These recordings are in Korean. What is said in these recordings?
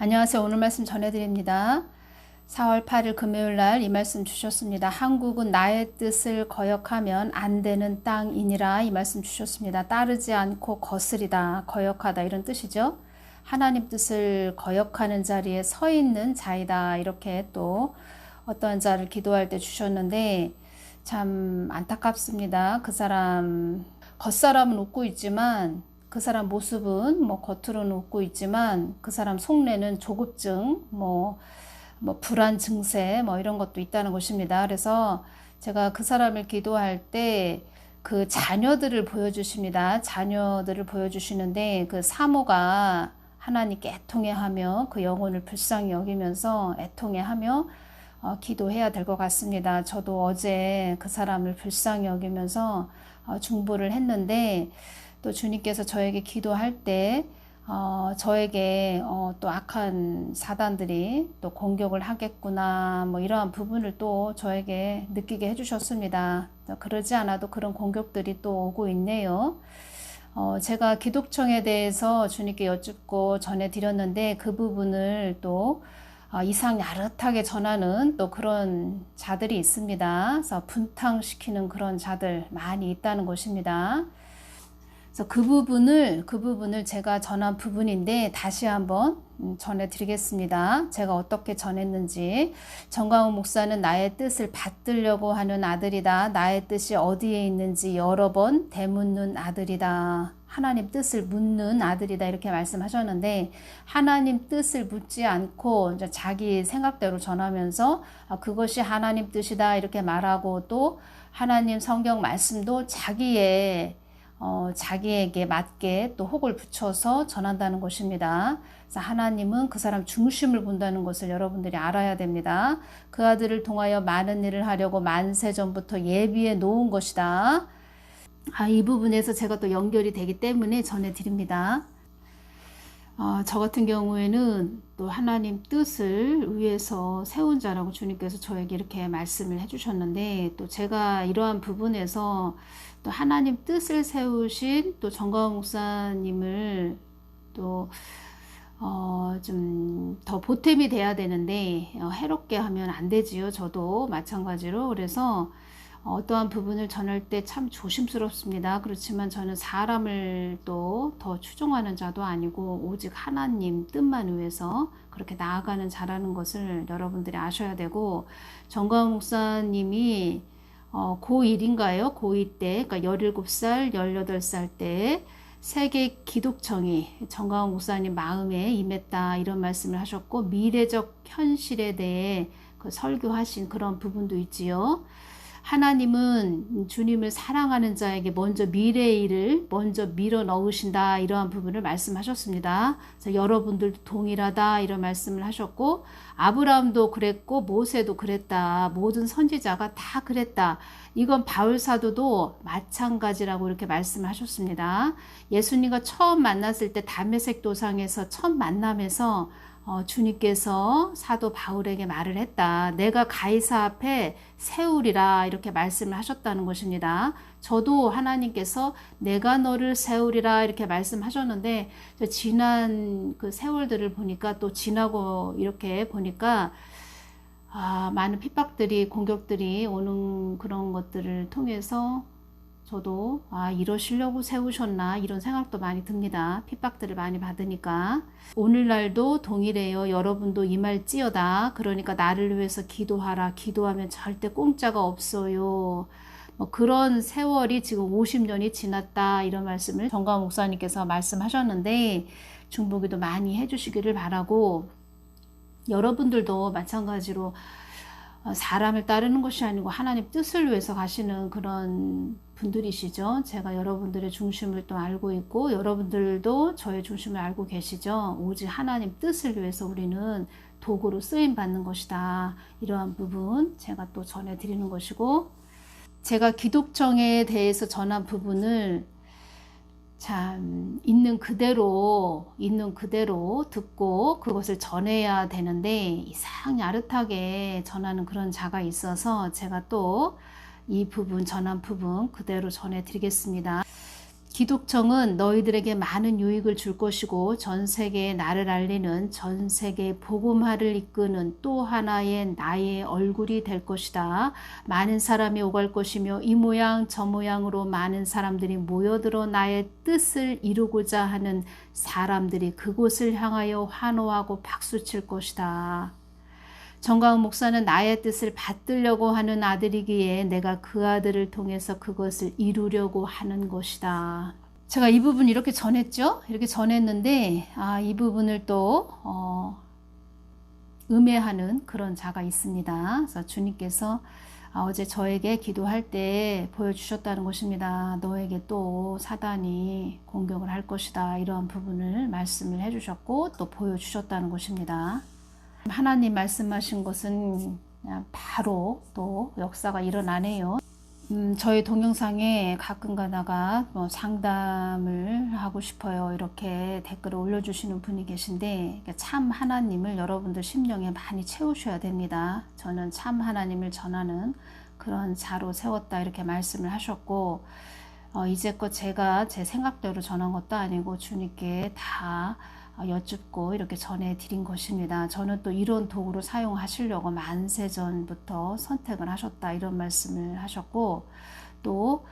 안녕하세요. 오늘 말씀 전해드립니다. 4월 8일 금요일 날 이 말씀 주셨습니다. 한국은 나의 뜻을 거역하면 안 되는 땅이니라, 이 말씀 주셨습니다. 따르지 않고 거스리다, 거역하다, 이런 뜻이죠. 하나님 뜻을 거역하는 자리에 서 있는 자이다, 이렇게 또 어떠한 자를 기도할 때 주셨는데 참 안타깝습니다. 그 사람 겉사람은 웃고 있지만 그 사람 모습은 겉으로는 웃고 있지만 그 사람 속내는 조급증, 불안 증세, 이런 것도 있다는 것입니다. 그래서 제가 그 사람을 기도할 때 그 자녀들을 보여주십니다. 자녀들을 보여주시는데 그 사모가 하나님께 애통해하며 그 영혼을 불쌍히 여기면서 애통해하며 기도해야 될 것 같습니다. 저도 어제 그 사람을 불쌍히 여기면서 중보를 했는데 또 주님께서 저에게 기도할 때 저에게 또 악한 사단들이 또 공격을 하겠구나, 이러한 부분을 또 저에게 느끼게 해주셨습니다. 그러지 않아도 그런 공격들이 또 오고 있네요. 제가 기독청에 대해서 주님께 여쭙고 전해드렸는데 그 부분을 또 이상 야릇하게 전하는 또 그런 자들이 있습니다. 그래서 분탕시키는 그런 자들 많이 있다는 것입니다. 그래서 그 부분을 제가 전한 부분인데 다시 한번 전해드리겠습니다. 제가 어떻게 전했는지. 정광훈 목사는 나의 뜻을 받들려고 하는 아들이다. 나의 뜻이 어디에 있는지 여러 번 되묻는 아들이다. 하나님 뜻을 묻는 아들이다, 이렇게 말씀하셨는데 하나님 뜻을 묻지 않고 이제 자기 생각대로 전하면서 그것이 하나님 뜻이다 이렇게 말하고, 또 하나님 성경 말씀도 자기에게 맞게 또 혹을 붙여서 전한다는 것입니다. 그래서 하나님은 그 사람 중심을 본다는 것을 여러분들이 알아야 됩니다. 그 아들을 통하여 많은 일을 하려고 만세 전부터 예비해 놓은 것이다. 이 부분에서 제가 또 연결이 되기 때문에 전해드립니다. 저 같은 경우에는 또 하나님 뜻을 위해서 세운 자라고 주님께서 저에게 이렇게 말씀을 해주셨는데, 또 제가 이러한 부분에서 또 하나님 뜻을 세우신 또 정광훈 목사님을 또 좀 더 보탬이 돼야 되는데 해롭게 하면 안 되지요. 저도 마찬가지로. 그래서 어떠한 부분을 전할 때 참 조심스럽습니다. 그렇지만 저는 사람을 또 더 추종하는 자도 아니고 오직 하나님 뜻만 위해서 그렇게 나아가는 자라는 것을 여러분들이 아셔야 되고, 정광훈 목사님이 고1인가요? 고2 때, 그러니까 17살, 18살 때 세계 기독청이 정광훈 목사님 마음에 임했다, 이런 말씀을 하셨고, 미래적 현실에 대해 그 설교하신 그런 부분도 있지요. 하나님은 주님을 사랑하는 자에게 먼저 미래의 일을 먼저 밀어 넣으신다, 이러한 부분을 말씀하셨습니다. 그래서 여러분들도 동일하다, 이런 말씀을 하셨고, 아브라함도 그랬고 모세도 그랬다, 모든 선지자가 다 그랬다, 이건 바울 사도도 마찬가지라고 이렇게 말씀하셨습니다. 예수님과 처음 만났을 때 담메색 도상에서 첫 만남에서 주님께서 사도 바울에게 말을 했다. 내가 가이사 앞에 세우리라, 이렇게 말씀을 하셨다는 것입니다. 저도 하나님께서 내가 너를 세우리라 이렇게 말씀하셨는데, 지난 그 세월들을 보니까, 또 지나고 이렇게 보니까 많은 핍박들이, 공격들이 오는 그런 것들을 통해서 저도 이러시려고 세우셨나, 이런 생각도 많이 듭니다. 핍박들을 많이 받으니까. 오늘날도 동일해요. 여러분도 임할지어다. 그러니까 나를 위해서 기도하라. 기도하면 절대 공짜가 없어요. 그런 세월이 지금 50년이 지났다, 이런 말씀을 정광훈 목사님께서 말씀하셨는데 중보기도 많이 해주시기를 바라고, 여러분들도 마찬가지로 사람을 따르는 것이 아니고 하나님 뜻을 위해서 가시는 그런 분들이시죠. 제가 여러분들의 중심을 또 알고 있고 여러분들도 저의 중심을 알고 계시죠. 오직 하나님 뜻을 위해서 우리는 도구로 쓰임 받는 것이다, 이러한 부분 제가 또 전해드리는 것이고, 제가 기독청에 대해서 전한 부분을 참 있는 그대로 듣고 그것을 전해야 되는데 이상 야릇하게 전하는 그런 자가 있어서 제가 또 이 부분, 전한 부분 그대로 전해드리겠습니다. 기독청은 너희들에게 많은 유익을 줄 것이고 전 세계에 나를 알리는 전 세계 복음화를 이끄는 또 하나의 나의 얼굴이 될 것이다. 많은 사람이 오갈 것이며 이 모양 저 모양으로 많은 사람들이 모여들어 나의 뜻을 이루고자 하는 사람들이 그곳을 향하여 환호하고 박수칠 것이다. 정가은 목사는 나의 뜻을 받들려고 하는 아들이기에 내가 그 아들을 통해서 그것을 이루려고 하는 것이다. 제가 이 부분 이렇게 전했죠? 이렇게 전했는데 이 부분을 또 음해하는 그런 자가 있습니다. 그래서 주님께서 어제 저에게 기도할 때 보여주셨다는 것입니다. 너에게 또 사단이 공격을 할 것이다. 이러한 부분을 말씀을 해주셨고 또 보여주셨다는 것입니다. 하나님 말씀하신 것은 그냥 바로 또 역사가 일어나네요. 저희 동영상에 가끔 가다가 상담을 하고 싶어요 이렇게 댓글을 올려주시는 분이 계신데 참 하나님을 여러분들 심령에 많이 채우셔야 됩니다. 저는 참 하나님을 전하는 그런 자로 세웠다 이렇게 말씀을 하셨고 이제껏 제가 제 생각대로 전한 것도 아니고 주님께 다 여쭙고 이렇게 전해드린 것입니다. 저는 또 이런 도구를 사용하시려고 만세전부터 선택을 하셨다 이런 말씀을 하셨고 또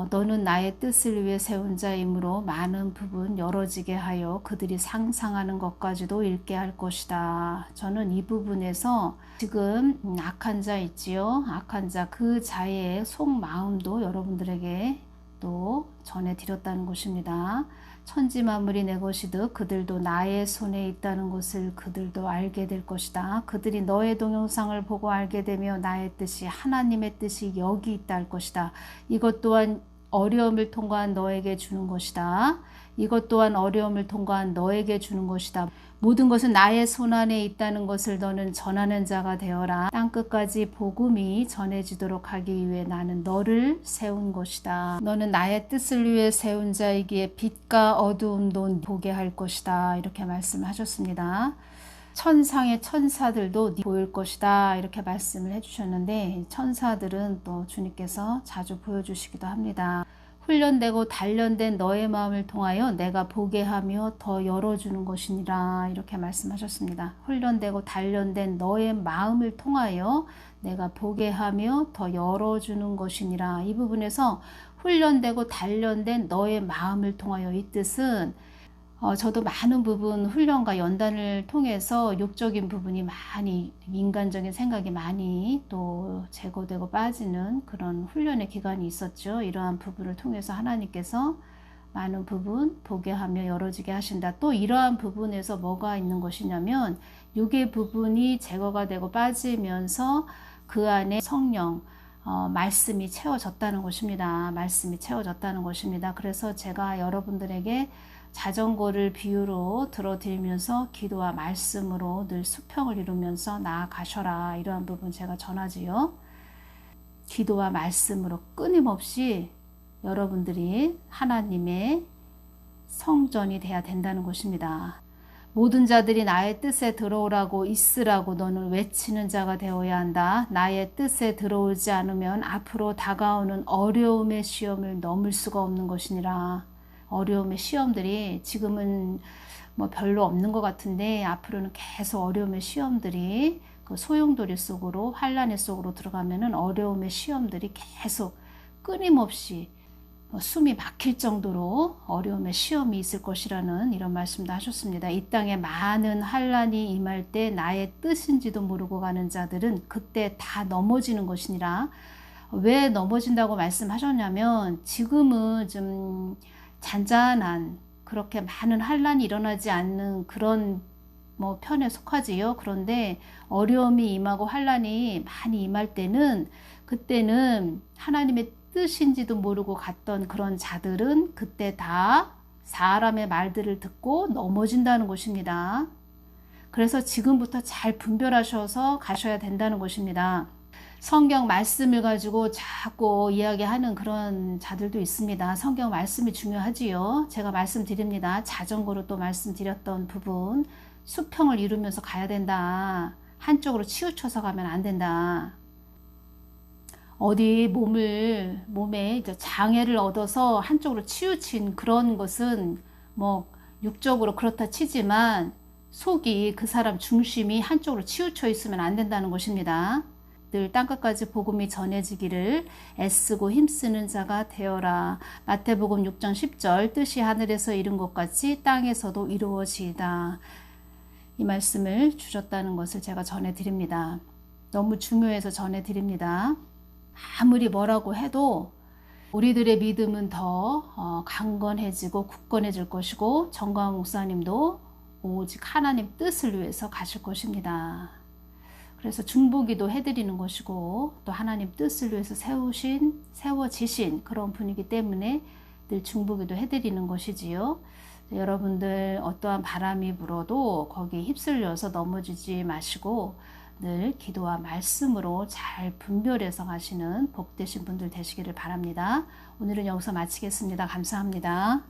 너는 나의 뜻을 위해 세운 자이므로 많은 부분 열어지게 하여 그들이 상상하는 것까지도 읽게 할 것이다. 저는 이 부분에서 지금 악한 자 있지요. 악한 자 그 자의 속마음도 여러분들에게 또 전해드렸다는 것입니다. 천지 만물이 내 것이듯 그들도 나의 손에 있다는 것을 그들도 알게 될 것이다. 그들이 너의 동영상을 보고 알게 되며 나의 뜻이 하나님의 뜻이 여기 있다 할 것이다. 이것 또한 어려움을 통과한 너에게 주는 것이다. 이것 또한 어려움을 통과한 너에게 주는 것이다. 모든 것은 나의 손안에 있다는 것을 너는 전하는 자가 되어라. 땅끝까지 복음이 전해지도록 하기 위해 나는 너를 세운 것이다. 너는 나의 뜻을 위해 세운 자이기에 빛과 어두움도 보게 할 것이다. 이렇게 말씀하셨습니다. 천상의 천사들도 보일 것이다 이렇게 말씀을 해주셨는데 천사들은 또 주님께서 자주 보여주시기도 합니다. 훈련되고 단련된 너의 마음을 통하여 내가 보게 하며 더 열어주는 것이니라 이렇게 말씀하셨습니다. 훈련되고 단련된 너의 마음을 통하여 내가 보게 하며 더 열어주는 것이니라. 이 부분에서 훈련되고 단련된 너의 마음을 통하여 이 뜻은 저도 많은 부분 훈련과 연단을 통해서 육적인 부분이 많이 인간적인 생각이 많이 또 제거되고 빠지는 그런 훈련의 기간이 있었죠. 이러한 부분을 통해서 하나님께서 많은 부분 보게 하며 열어지게 하신다. 또 이러한 부분에서 뭐가 있는 것이냐면 육의 부분이 제거가 되고 빠지면서 그 안에 성령 말씀이 채워졌다는 것입니다. 말씀이 채워졌다는 것입니다. 그래서 제가 여러분들에게 자전거를 비유로 들어드리면서 기도와 말씀으로 늘 수평을 이루면서 나아가셔라 이러한 부분 제가 전하지요. 기도와 말씀으로 끊임없이 여러분들이 하나님의 성전이 돼야 된다는 것입니다. 모든 자들이 나의 뜻에 들어오라고 있으라고 너는 외치는 자가 되어야 한다. 나의 뜻에 들어오지 않으면 앞으로 다가오는 어려움의 시험을 넘을 수가 없는 것이니라. 어려움의 시험들이 지금은 뭐 별로 없는 것 같은데 앞으로는 계속 어려움의 시험들이 그 소용돌이 속으로 환란의 속으로 들어가면은 어려움의 시험들이 계속 끊임없이 숨이 막힐 정도로 어려움의 시험이 있을 것이라는 이런 말씀도 하셨습니다. 이 땅에 많은 환란이 임할 때 나의 뜻인지도 모르고 가는 자들은 그때 다 넘어지는 것이니라. 왜 넘어진다고 말씀하셨냐면 지금은 좀 잔잔한 그렇게 많은 환란이 일어나지 않는 그런 편에 속하지요. 그런데 어려움이 임하고 환란이 많이 임할 때는 그때는 하나님의 뜻인지도 모르고 갔던 그런 자들은 그때 다 사람의 말들을 듣고 넘어진다는 것입니다. 그래서 지금부터 잘 분별하셔서 가셔야 된다는 것입니다. 성경 말씀을 가지고 자꾸 이야기하는 그런 자들도 있습니다. 성경 말씀이 중요하지요. 제가 말씀드립니다. 자전거로 또 말씀드렸던 부분 수평을 이루면서 가야 된다. 한쪽으로 치우쳐서 가면 안 된다. 어디 몸에 이제 장애를 얻어서 한쪽으로 치우친 그런 것은 뭐 육적으로 그렇다 치지만 속이 그 사람 중심이 한쪽으로 치우쳐 있으면 안 된다는 것입니다. 늘 땅끝까지 복음이 전해지기를 애쓰고 힘쓰는 자가 되어라. 마태복음 6장 10절 뜻이 하늘에서 이룬 것 같이 땅에서도 이루어지이다. 이 말씀을 주셨다는 것을 제가 전해드립니다. 너무 중요해서 전해드립니다. 아무리 뭐라고 해도 우리들의 믿음은 더 강건해지고 굳건해질 것이고 정광 목사님도 오직 하나님 뜻을 위해서 가실 것입니다. 그래서 중보기도 해드리는 것이고 또 하나님 뜻을 위해서 세워지신 그런 분이기 때문에 늘 중보기도 해드리는 것이지요. 여러분들 어떠한 바람이 불어도 거기에 휩쓸려서 넘어지지 마시고 늘 기도와 말씀으로 잘 분별해서 가시는 복되신 분들 되시기를 바랍니다. 오늘은 여기서 마치겠습니다. 감사합니다.